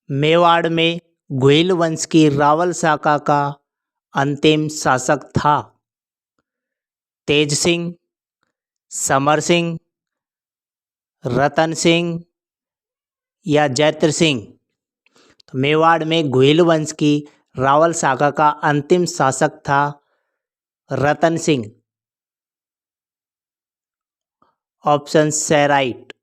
मेवाड़ में गुहिल वंश की रावल शाखा का अंतिम शासक था तेज सिंह, समर सिंह, रतन सिंह या जैत्र सिंह। तो मेवाड़ में गुहिल वंश की रावल शाखा का अंतिम शासक था रतन सिंह। ऑप्शन से राइट।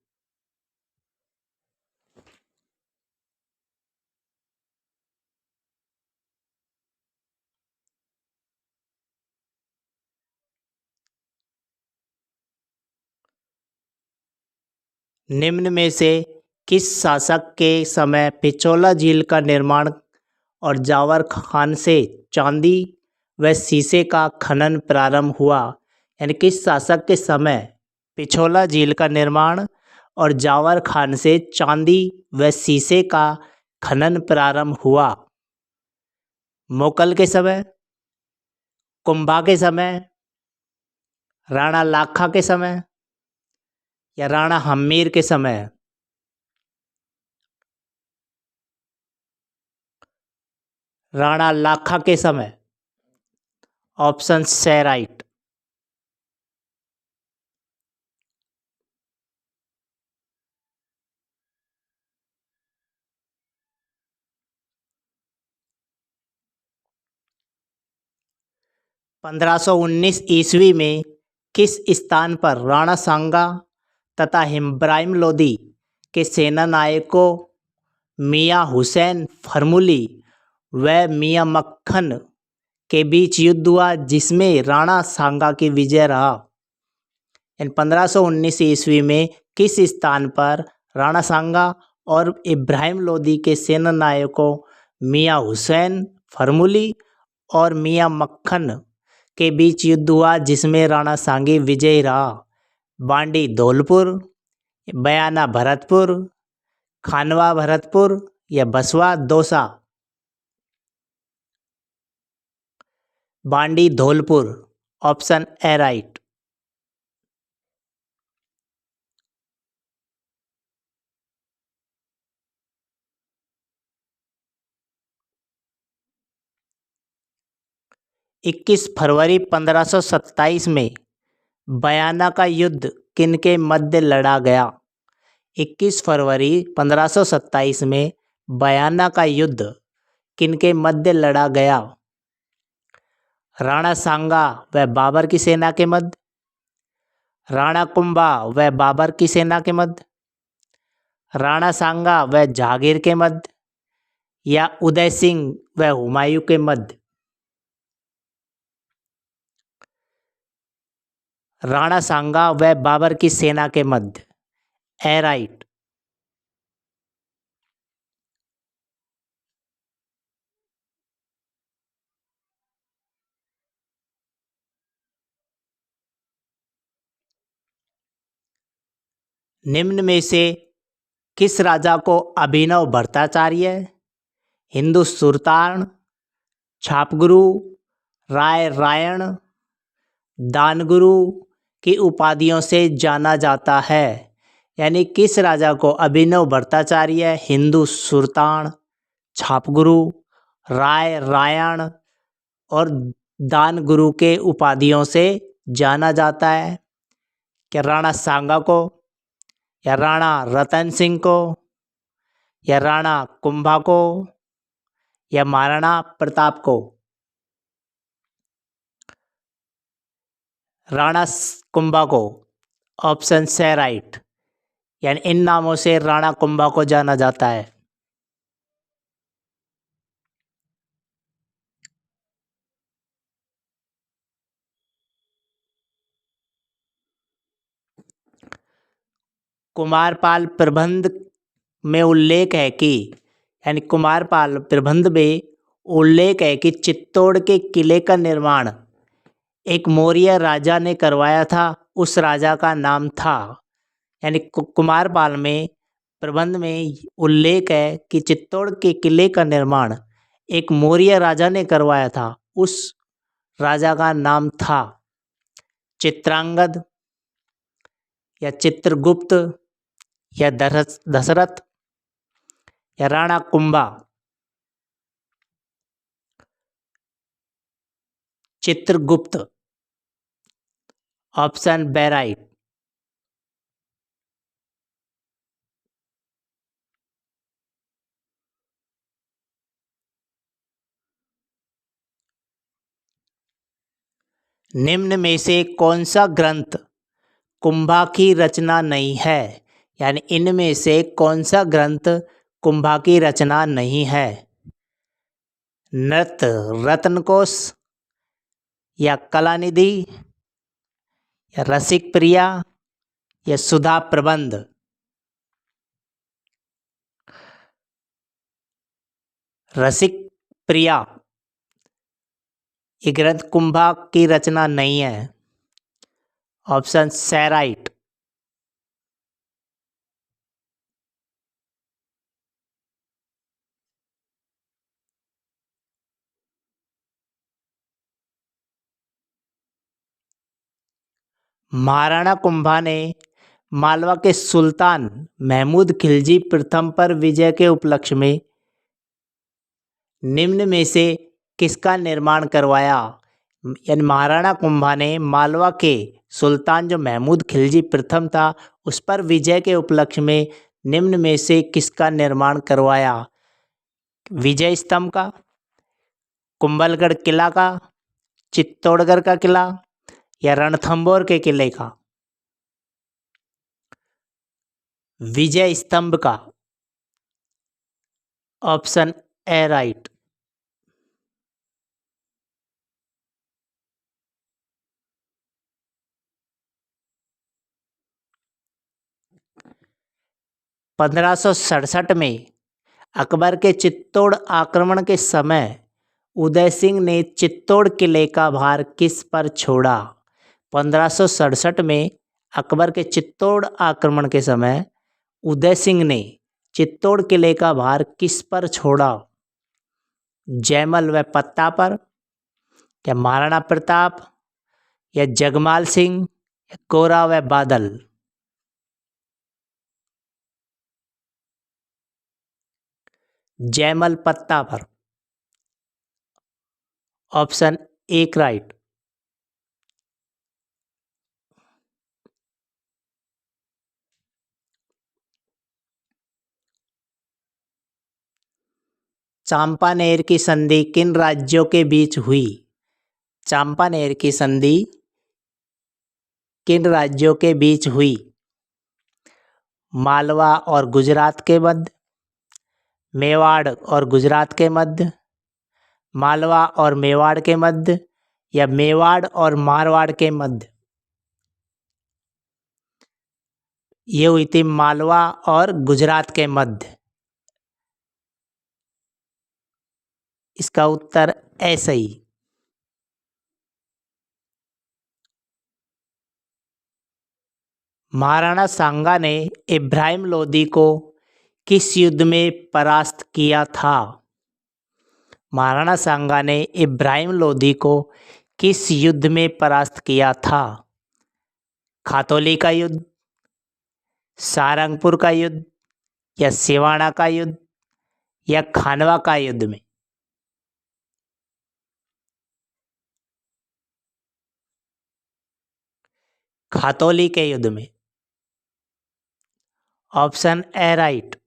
निम्न में से किस शासक के समय पिछोला झील का निर्माण और जावर खान से चांदी व शीशे का खनन प्रारंभ हुआ? यानी किस शासक के समय पिछोला झील का निर्माण और जावर खान से चांदी व शीशे का खनन प्रारंभ हुआ? मुगल के समय, कुंभा के समय, राणा लाखा के समय या राणा हम्मीर के समय? राणा लाखा के समय। ऑप्शन से राइट। पंद्रह सौ 19 ईस्वी में किस स्थान पर राणा सांगा तथा इब्राहिम लोदी के सेना नायकों मियां हुसैन फरमुली व मियां मक्खन के बीच युद्ध हुआ जिसमें राणा सांगा की विजय रहा? इन 1519 ईस्वी में किस स्थान पर राणा सांगा और इब्राहिम लोदी के सेना नायकों मियां हुसैन फरमुली और मियां मक्खन के बीच युद्ध हुआ जिसमें राणा सांगी विजयी रहा? बांडी धौलपुर, बयाना भरतपुर, खानवा भरतपुर या बसवा दौसा? बांडी धौलपुर। Option A right. इक्कीस फरवरी 1527 में बयाना का युद्ध किनके मध्य लड़ा गया? 21 फरवरी 1527 में बयाना का युद्ध किनके मध्य लड़ा गया? राणा सांगा व बाबर की सेना के मध्य, राणा कुंभा व बाबर की सेना के मध्य, राणा सांगा व जहांगीर के मध्य या उदय सिंह व हुमायूं के मध्य? राणा सांगा व बाबर की सेना के मध्य। ए राइट। निम्न में से किस राजा को अभिनव भट्टाचार्य, हिंदू सुल्तान, छापगुरु, राय रायण, दानगुरु की उपाधियों से जाना जाता है? यानी किस राजा को अभिनव भट्टाचार्य, हिंदू सुल्तान, छापगुरु, राय रायण और दानगुरु के उपाधियों से जाना जाता है? क्या राणा सांगा को, या राणा रतन सिंह को, या राणा कुंभा को, या महाराणा प्रताप को? राणा कुंभा को। ऑप्शन से राइट। यानी इन नामों से राणा कुंभा को जाना जाता है। कुमारपाल प्रबंध में उल्लेख है कि, यानी कुमारपाल प्रबंध में उल्लेख है कि चित्तौड़ के किले का निर्माण एक मौर्य राजा ने करवाया था। उस राजा का नाम था, यानी कुमारपाल में प्रबंध में उल्लेख है कि चित्तौड़ के किले का निर्माण एक मौर्य राजा ने करवाया था। उस राजा का नाम था चित्रांगद या चित्रगुप्त या दशरथ या Rana Kumbha? Chitragupt. Option B right. निम्न में से कौन सा ग्रंथ कुंभा की रचना नहीं है? यानी इनमें से कौन सा ग्रंथ कुंभा की रचना नहीं है? नृत्य रत्नकोश, या कलानिधि, या रसिक प्रिया, या सुधा प्रबंध? रसिक प्रिया ये ग्रंथ कुंभा की रचना नहीं है। Option C right. Maharana Kumbha ने मालवा के सुल्तान महमूद खिलजी प्रथम पर विजय के उपलक्ष्य में निम्न में से किसका निर्माण करवाया? यानी महाराणा कुंभा ने मालवा के सुल्तान जो महमूद खिलजी प्रथम था उस पर विजय के उपलक्ष्य में निम्न में से किसका निर्माण करवाया? विजय स्तंभ का, कुंभलगढ़ किला का, चित्तौड़गढ़ का किला, या रणथंभौर के किले का? विजय स्तंभ का। Option A right. पंद्रह सौ सड़सठ में अकबर के चित्तौड़ आक्रमण के समय उदय सिंह ने चित्तौड़ किले का भार किस पर छोड़ा? 1567 में अकबर के चित्तौड़ आक्रमण के समय उदय सिंह ने चित्तौड़ किले का भार किस पर छोड़ा? जयमल व पत्ता पर, या महाराणा प्रताप, या जगमाल सिंह, या कोरा व बादल? जयमल पत्ता पर। ऑप्शन एक राइट। चांपानेर की संधि किन राज्यों के बीच हुई? चांपानेर की संधि किन राज्यों के बीच हुई? मालवा और गुजरात के मध्य, मेवाड़ और गुजरात के मध्य, मालवा और मेवाड़ के मध्य, या मेवाड़ और मारवाड़ के मध्य? ये हुई थी मालवा और गुजरात के मध्य। इसका उत्तर ए सही। महाराणा सांगा ने इब्राहिम लोदी को किस युद्ध में परास्त किया था? महाराणा सांगा ने इब्राहिम लोदी को किस युद्ध में परास्त किया था? खातौली का युद्ध, सारंगपुर का युद्ध, या सिवाना का युद्ध, या खानवा का युद्ध में? खातौली के युद्ध में। Option A right.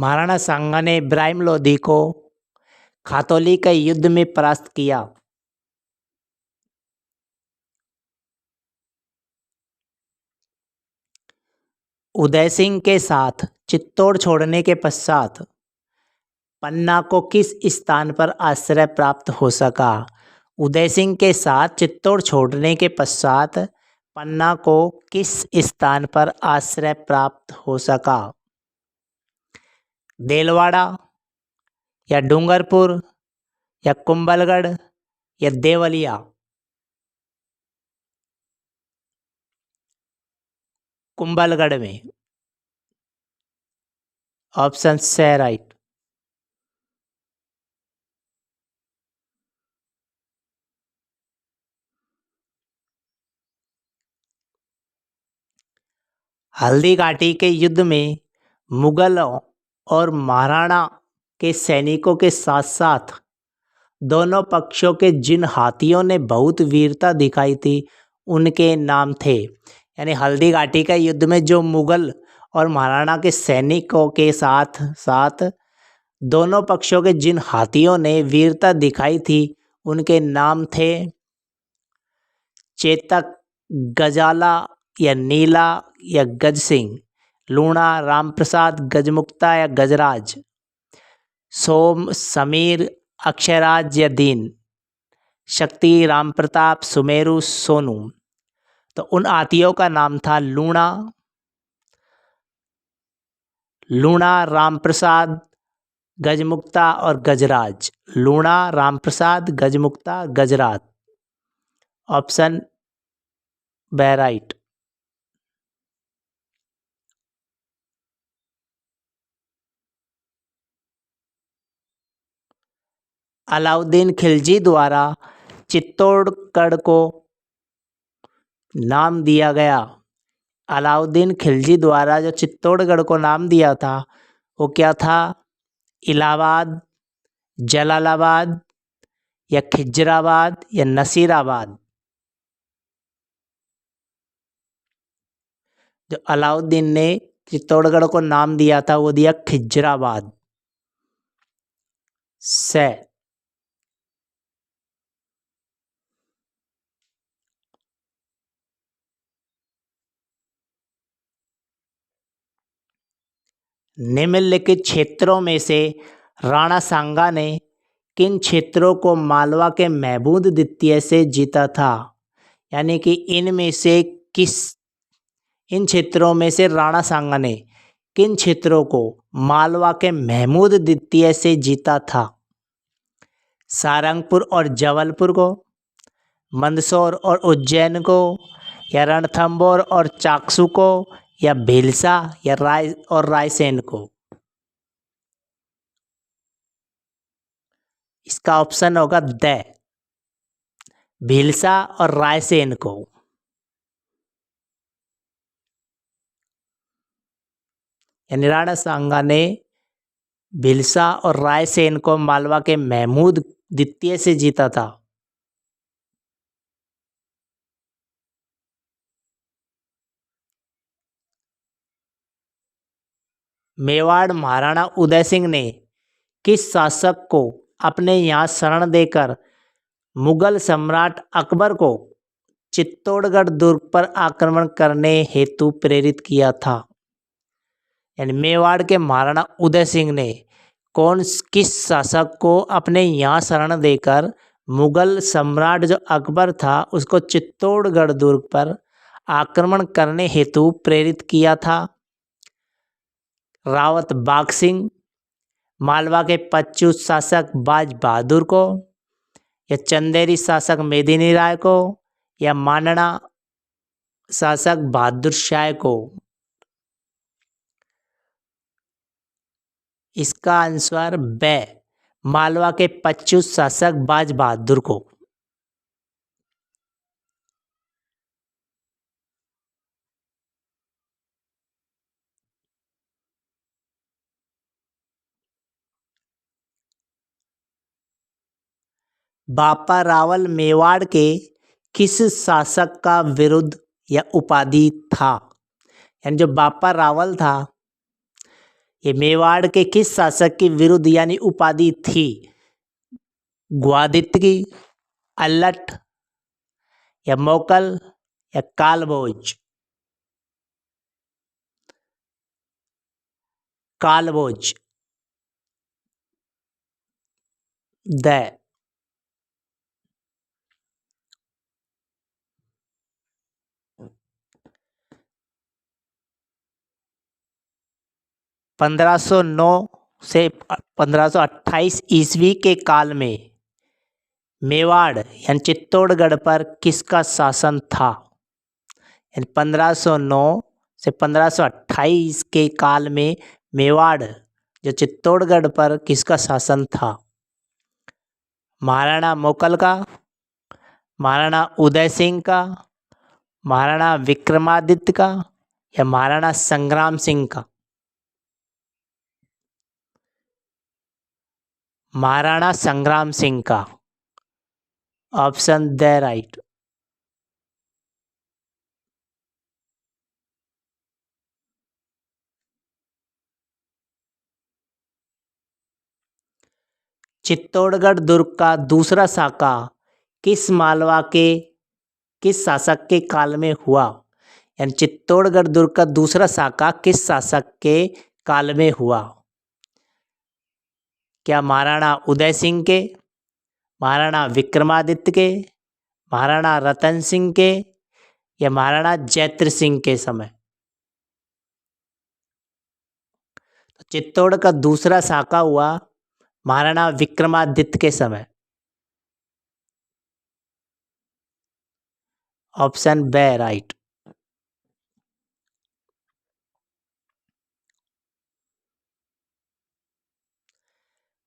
Maharana Sanga ने इब्राहिम लोदी को खातौली के युद्ध में परास्त किया। उदय सिंह के साथ चित्तौड़ छोड़ने के पश्चात पन्ना को किस स्थान पर आश्रय प्राप्त हो सका? उदय सिंह के साथ चित्तौड़ छोड़ने के पश्चात पन्ना को किस स्थान पर आश्रय प्राप्त हो सका? देलवाड़ा, या डूंगरपुर, या कुंभलगढ़, या देवलिया? कुंभलगढ़ में। ऑप्शन से राइट। हल्दी घाटी के युद्ध में मुगलों और महाराणा के सैनिकों के साथ साथ दोनों पक्षों के जिन हाथियों ने बहुत वीरता दिखाई थी उनके नाम थे। यानी हल्दी घाटी के युद्ध में जो मुगल और महाराणा के सैनिकों के साथ साथ दोनों पक्षों के जिन हाथियों ने वीरता दिखाई थी उनके नाम थे चेतक, गजाला या नीला या गज सिंह, लूणा, रामप्रसाद, गजमुक्ता या गजराज, सोम, समीर, अक्षयराज या दीन, शक्ति, राम प्रताप, सुमेरु, सोनू। तो उन हाथियों का नाम था लूणा, रामप्रसाद, गजमुक्ता और Gajraj. Luna, Ramprasad, Gajmukta, Gajraj. Option B right. Alauddin Khilji द्वारा चित्तौड़गढ़ को नाम दिया गया। अलाउद्दीन खिलजी द्वारा जो चित्तौड़गढ़ को नाम दिया था वो क्या था? इलाहाबाद, जलालाबाद या खिजराबाद या नसीराबाद। जो अलाउद्दीन ने चित्तौड़गढ़ को नाम दिया था वो दिया खिजराबाद से। निम्नलिखित क्षेत्रों में से राणा सांगा ने किन क्षेत्रों को मालवा के महमूद द्वितीय से जीता था? यानी कि इनमें से इन क्षेत्रों में से राणा सांगा ने किन क्षेत्रों को मालवा के महमूद द्वितीय से जीता था? सारंगपुर और जबलपुर को, मंदसौर और उज्जैन को, या रणथंभौर और चाकसू को, या भीलसा या रायसेन को। इसका ऑप्शन होगा भीलसा और रायसेन को। यानी राणा सांगा ने भीलसा और रायसेन को मालवा के महमूद द्वितीय से जीता था। मेवाड़ महाराणा उदय सिंह ने किस शासक को अपने यहाँ शरण देकर मुगल सम्राट अकबर को चित्तौड़गढ़ दुर्ग पर आक्रमण करने हेतु प्रेरित किया था? यानी मेवाड़ के महाराणा उदय सिंह ने किस शासक को अपने यहाँ शरण देकर मुगल सम्राट जो अकबर था उसको चित्तौड़गढ़ दुर्ग पर आक्रमण करने हेतु प्रेरित किया था? रावत बाघ सिंह, मालवा के पच्चू शासक बाज बहादुर को, या चंदेरी शासक मेदिनी राय को, या मानना शासक बहादुर शाह को। इसका आंसर मालवा के पच्चू शासक बाज बहादुर को। बापा रावल मेवाड़ के किस शासक का विरुद्ध या उपाधि था? यानी जो बापा रावल था ये मेवाड़ के किस शासक के विरुद्ध यानी उपाधि थी? ग्वादित्य की, अल्लट या मोकल या कालभोज? कालभोज। 1509 से 1528 ईस्वी के काल में मेवाड़ यानी चित्तौड़गढ़ पर किसका शासन था? यानी 1509 से 1528 के काल में मेवाड़ जो चित्तौड़गढ़ पर किसका शासन था? महाराणा मोकल का, महाराणा उदय सिंह का, महाराणा विक्रमादित्य का, या महाराणा संग्राम सिंह का? महाराणा संग्राम सिंह का। ऑप्शन दे राइट। चित्तौड़गढ़ दुर्ग का दूसरा साका किस मालवा के किस शासक के काल में हुआ? यानी चित्तौड़गढ़ दुर्ग का दूसरा साका किस शासक के काल में हुआ? क्या महाराणा उदय सिंह के, महाराणा विक्रमादित्य के, महाराणा रतन सिंह के, या महाराणा जयद्रथ सिंह के समय? तो चित्तौड़ का दूसरा साका हुआ महाराणा विक्रमादित्य के समय। Option B right.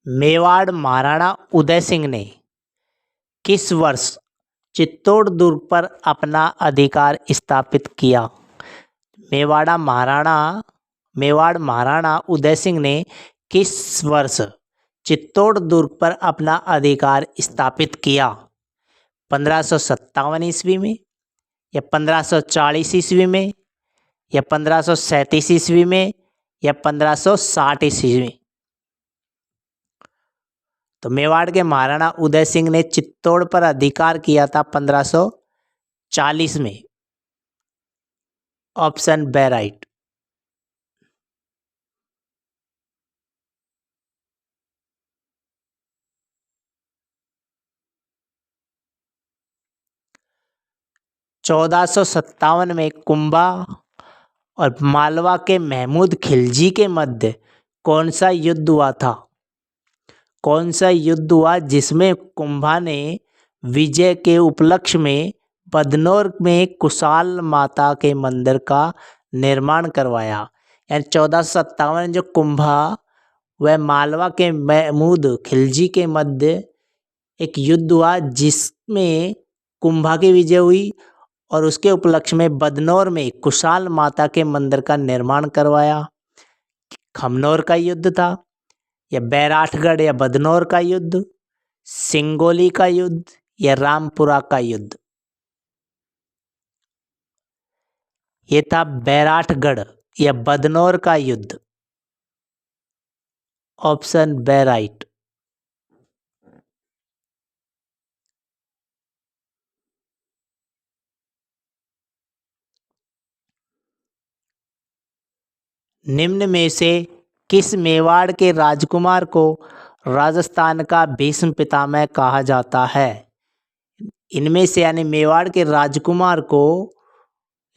Mewar Maharana Uday Singh ने किस वर्ष चित्तौड़ दुर्ग पर अपना अधिकार स्थापित किया? मेवाड़ महाराणा उदय सिंह ने किस वर्ष चित्तौड़ दुर्ग पर अपना अधिकार स्थापित किया? 1557 ईस्वी में, या 1540 ईस्वी में, या 1537 ईस्वी में, या 1560 ईस्वी में? तो मेवाड़ के महाराणा उदय सिंह ने चित्तौड़ पर अधिकार किया था 1540 में। Option B right. चौदह सौ सत्तावन में कुंभा और मालवा के महमूद खिलजी के मध्य कौन सा युद्ध हुआ था? कौन सा युद्ध हुआ जिसमें कुंभा ने विजय के उपलक्ष्य में बदनौर में कुशाल माता के मंदिर का निर्माण करवाया? यानी 1457 जो कुंभा वह मालवा के महमूद खिलजी के मध्य एक युद्ध हुआ जिसमें कुंभा की विजय हुई और उसके उपलक्ष्य में बदनौर में कुशाल माता के मंदिर का निर्माण करवाया। खमनौर का युद्ध था, या बैराठगढ़ या बदनौर का युद्ध, सिंगोली का युद्ध, या रामपुरा का युद्ध? ये था बैराठगढ़ या बदनौर का युद्ध। Option B right. निम्न में से किस मेवाड़ के राजकुमार को राजस्थान का भीष्म पितामह कहा जाता है? इनमें से यानी मेवाड़ के राजकुमार को,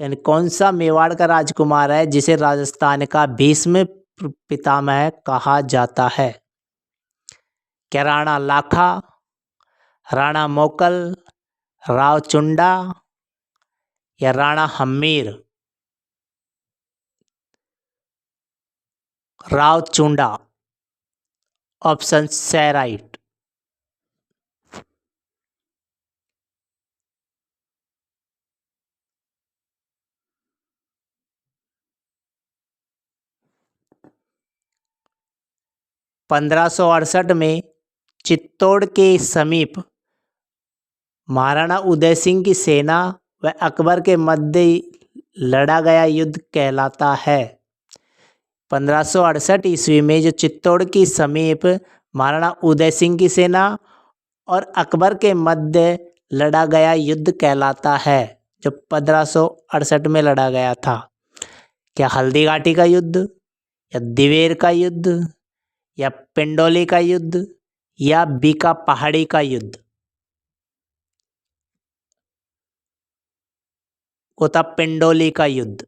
यानी कौन सा मेवाड़ का राजकुमार है जिसे राजस्थान का भीष्म पितामह कहा जाता है? क्या राणा लाखा, राणा मोकल, राव चुंडा, या Rana Hammir? Rao Chunda. Option C right. पंद्रह सौ अड़सठ में चित्तौड़ के समीप महाराणा उदय सिंह की सेना व अकबर के मध्य लड़ा गया युद्ध कहलाता है। 1568 ईस्वी में जो चित्तौड़ के समीप महाराणा उदय सिंह की सेना और अकबर के मध्य लड़ा गया युद्ध कहलाता है, जो 1568 में लड़ा गया था। क्या हल्दी घाटी का युद्ध, या दिवेर का युद्ध, या पिंडोली का युद्ध, या बीका पहाड़ी का युद्ध? वो था पिंडोली का युद्ध।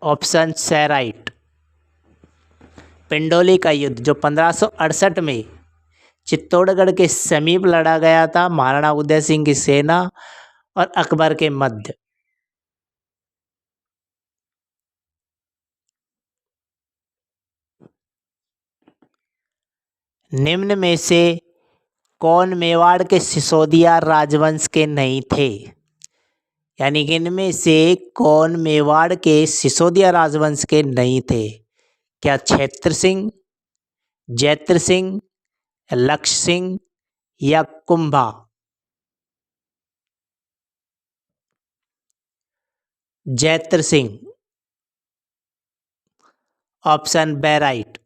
Option C right. पिंडोली का युद्ध जो 1568 में चित्तौड़गढ़ के समीप लड़ा गया था महाराणा उदय सिंह की सेना और अकबर के मध्य। निम्न में से कौन मेवाड़ के सिसोदिया राजवंश के नहीं थे? यानी कि इनमें से कौन मेवाड़ के सिसोदिया राजवंश के नहीं थे? क्या क्षेत्र सिंह, जैत्र सिंह, लक्ष्य सिंह या Kumbha? Jaitra Singh. Option B right.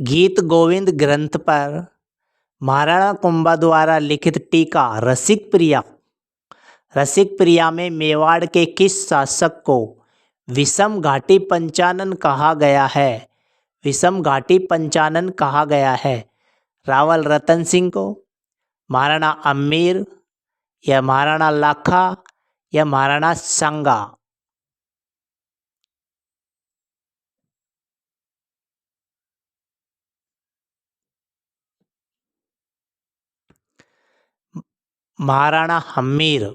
गीत गोविंद ग्रंथ पर महाराणा कुंभा द्वारा लिखित टीका रसिक प्रिया में मेवाड़ के किस शासक को विषम घाटी पंचानन कहा गया है? विषम घाटी पंचानन कहा गया है। रावल रतन सिंह को, महाराणा अम्मेर या महाराणा लाखा या Maharana Sanga? Maharana Hammir.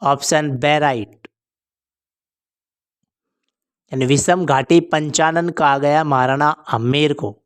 Option B right. यानी विषम घाटी पंचानन कहा गया महाराणा हम्मीर को।